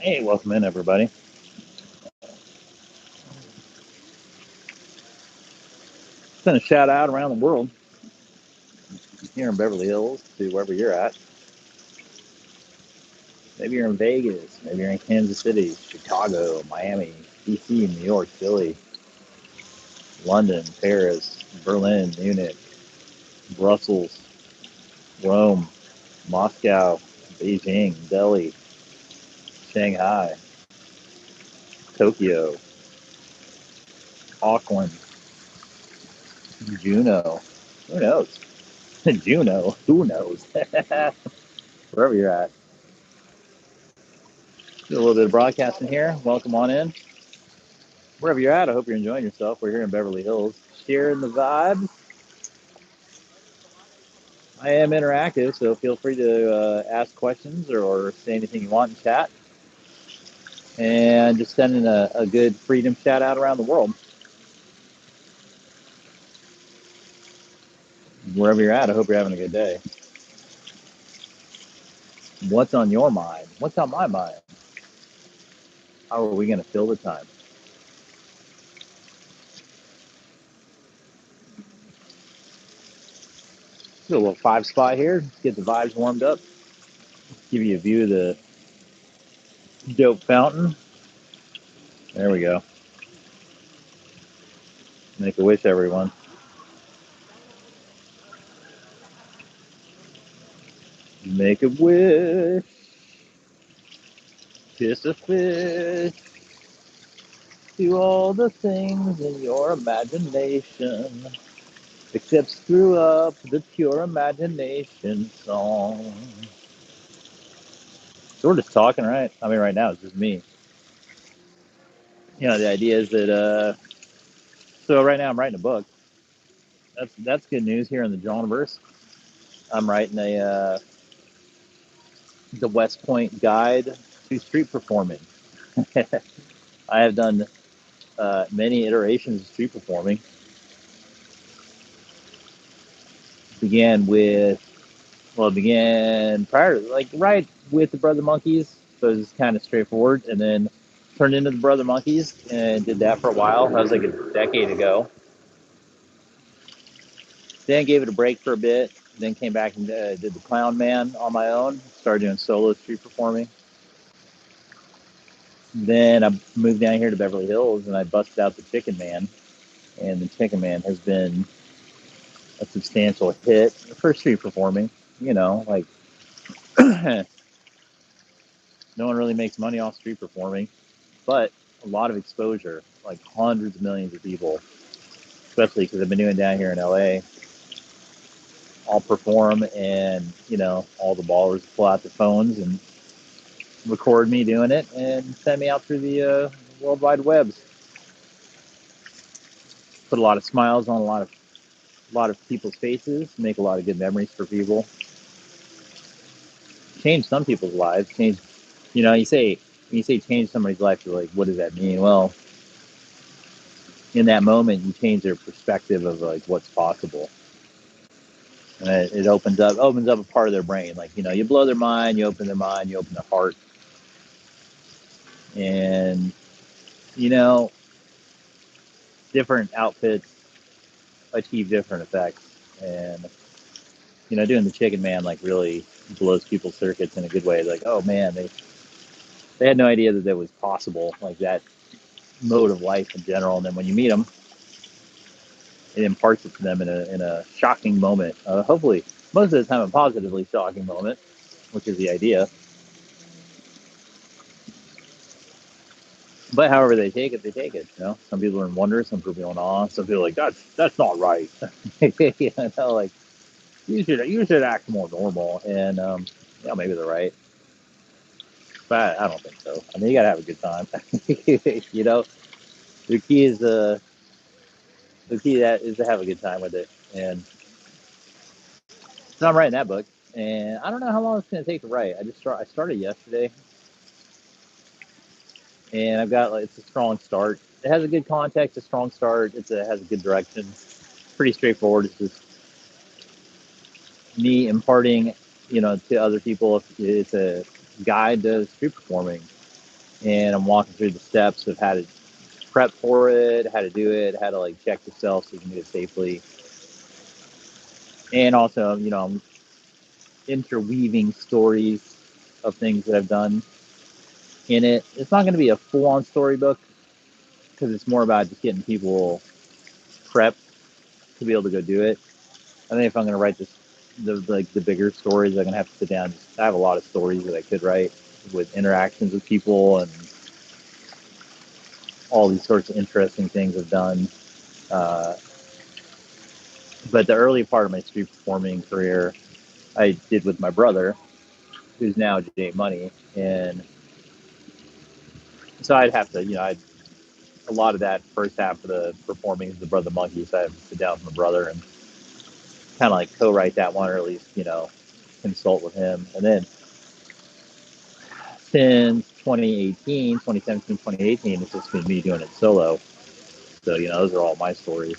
Hey, welcome in, everybody. Send a shout out around the world here in Beverly Hills to wherever you're at. Maybe you're in Vegas, maybe you're in Kansas City, Chicago, Miami, DC, New York, Philly, London, Paris, Berlin, Munich, Brussels, Rome, Moscow, Beijing, Delhi, Shanghai, Tokyo, Auckland, Juneau. Who knows? Juneau. Who knows? Wherever you're at. Do a little bit of broadcasting here. Welcome on in. Wherever you're at, I hope you're enjoying yourself. We're here in Beverly Hills, sharing the vibes. I am interactive, so feel free to ask questions or say anything you want in chat. And just sending a good freedom shout out around the world. Wherever you're at, I hope you're having a good day. What's on your mind? What's on my mind? How are we going to fill the time? Do a little 5 spot here. Get the vibes warmed up. Give you a view of the dope fountain. There we go. Make a wish, everyone. Make a wish. Kiss a fish. Do all the things in your imagination, except screw up the pure imagination song. So we're just talking, right? I mean, right now it's just me. The idea is that, so right now I'm writing a book. That's good news here in the Johnverse. I'm writing the West Point Guide to Street Performing. I have done many iterations of street performing. It began prior, like right with the Brother Monkeys, so it was kind of straightforward, and then turned into the Brother Monkeys and did that for a while. That was like a decade ago. Then gave it a break for a bit. Then came back and did the Clown Man on my own. Started doing solo street performing. Then I moved down here to Beverly Hills and I busted out the Chicken Man, and the Chicken Man has been a substantial hit for street performing. Like no one really makes money off street performing, but a lot of exposure, like hundreds of millions of people, especially because I've been doing down here in LA. I'll perform, and all the ballers pull out their phones and record me doing it and send me out through the world wide webs. Put a lot of smiles on a lot of people's faces, make a lot of good memories for people, change some people's lives. You say change somebody's life, you're like, what does that mean? Well, in that moment, you change their perspective of like what's possible. And it opens up a part of their brain. Like, you blow their mind, you open their mind, you open their heart. And, you know, different outfits achieve different effects. And, doing the Chicken Man, like, really blows people's circuits in a good way. Like, oh man, they had no idea that was possible, like that mode of life in general. And then when you meet them, it imparts it to them in a shocking moment. Hopefully, most of the time, a positively shocking moment, which is the idea. But however they take it, they take it. Some people are in wonder, some people are in awe, some people are like, that's not right. Like you should act more normal, and maybe they're right, but I don't think so. I mean, you gotta have a good time. you know, the key is to have a good time with it, and so I'm writing that book, and I don't know how long it's gonna take to write. I started yesterday, and I've got it's a strong start. It has a good context, a strong start. It has a good direction. Pretty straightforward. It's just me imparting, to other people. It's a guide to street performing. and I'm walking through the steps of how to prep for it, how to do it, how to like check yourself so you can do it safely. And also, I'm interweaving stories of things that I've done in it. It's not going to be a full-on storybook because it's more about just getting people prepped to be able to go do it. I think if I'm going to write the bigger stories, I'm going to have to sit down. I have a lot of stories that I could write with interactions with people and all these sorts of interesting things I've done. Uh, but the early part of my street performing career, I did with my brother, who's now J Money, and so I'd have to, a lot of that first half of the performing is the Brother Monkey, so I have to sit down with my brother and kind of like co-write that one, or at least consult with him. And then since 2018, 2017, 2018, it's just been me doing it solo. So those are all my stories,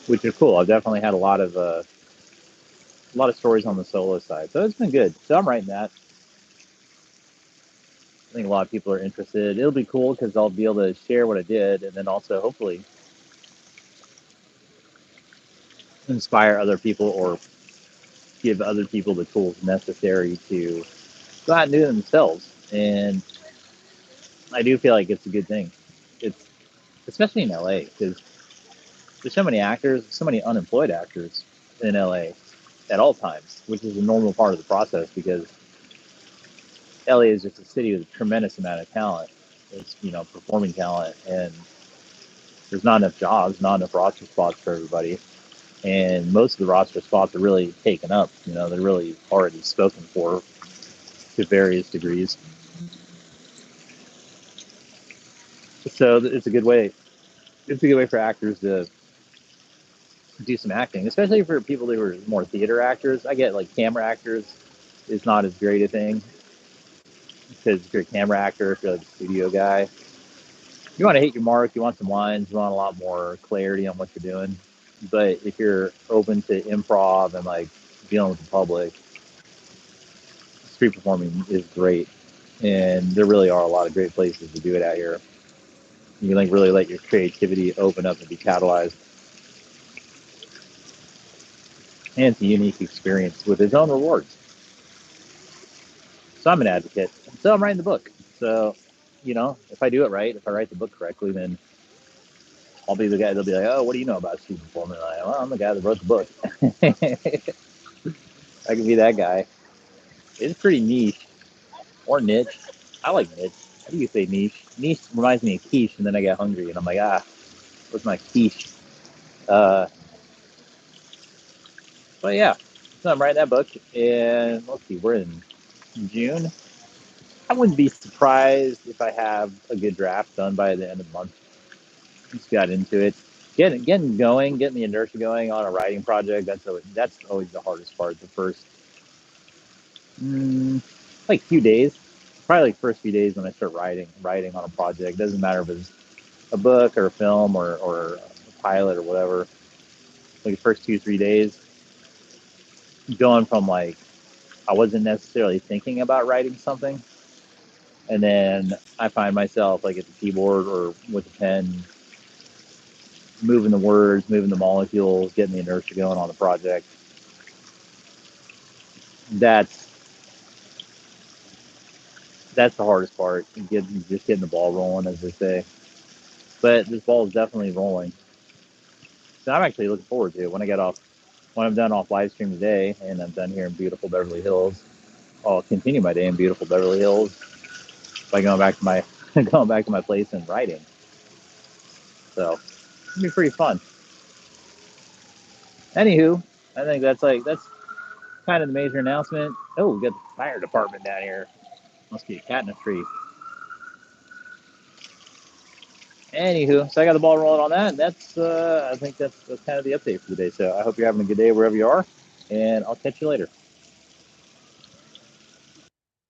which are cool. I've definitely had a lot of stories on the solo side, so it's been good. So I'm writing that. I think a lot of people are interested. It'll be cool because I'll be able to share what I did, and then also hopefully inspire other people or give other people the tools necessary to go out and do it themselves. And I do feel like it's a good thing. It's especially in LA because there's so many actors, so many unemployed actors in LA at all times, which is a normal part of the process because LA is just a city with a tremendous amount of talent. It's performing talent, and there's not enough jobs, not enough roster spots for everybody. And most of the roster spots are really taken up. They're really already spoken for to various degrees. So it's a good way. It's a good way for actors to do some acting, especially for people who are more theater actors. I get like camera actors is not as great a thing because if you're a camera actor, if you're like a studio guy, you want to hit your mark, you want some lines, you want a lot more clarity on what you're doing. But if you're open to improv and like dealing with the public, street performing is great. And there really are a lot of great places to do it out here. You can like really let your creativity open up and be catalyzed. And it's a unique experience with its own rewards. So I'm an advocate. So I'm writing the book. So, if I do it right, if I write the book correctly, then I'll be the guy. They'll be like, "Oh, what do you know about street performing?" Like, well, I'm the guy that wrote the book. I can be that guy. It's pretty niche or niche. I like niche. How do you say niche? Niche reminds me of quiche, and then I get hungry, and I'm like, what's my quiche? Uh, but yeah, so I'm writing that book, and let's see, we're in June. I wouldn't be surprised if I have a good draft done by the end of the month. Just got into it, getting going, getting the inertia going on a writing project. That's always the hardest part. The first like few days, probably like first few days when I start writing on a project. It doesn't matter if it's a book or a film or a pilot or whatever. Like the first 2 3 days, going from like I wasn't necessarily thinking about writing something, and then I find myself like at the keyboard or with a pen, moving the words, moving the molecules, getting the inertia going on the project. That's that's the hardest part. Just getting the ball rolling, as they say. But this ball is definitely rolling. So I'm actually looking forward to it when I'm done off live stream today, and I'm done here in beautiful Beverly Hills. I'll continue my day in beautiful Beverly Hills by going back to my going back to my place and writing. So it'll be pretty fun. Anywho, I think that's kind of the major announcement. Oh, we got the fire department down here. Must be a cat in a tree. Anywho, so I got the ball rolling on that. And I think that's kind of the update for the day. So I hope you're having a good day wherever you are, and I'll catch you later.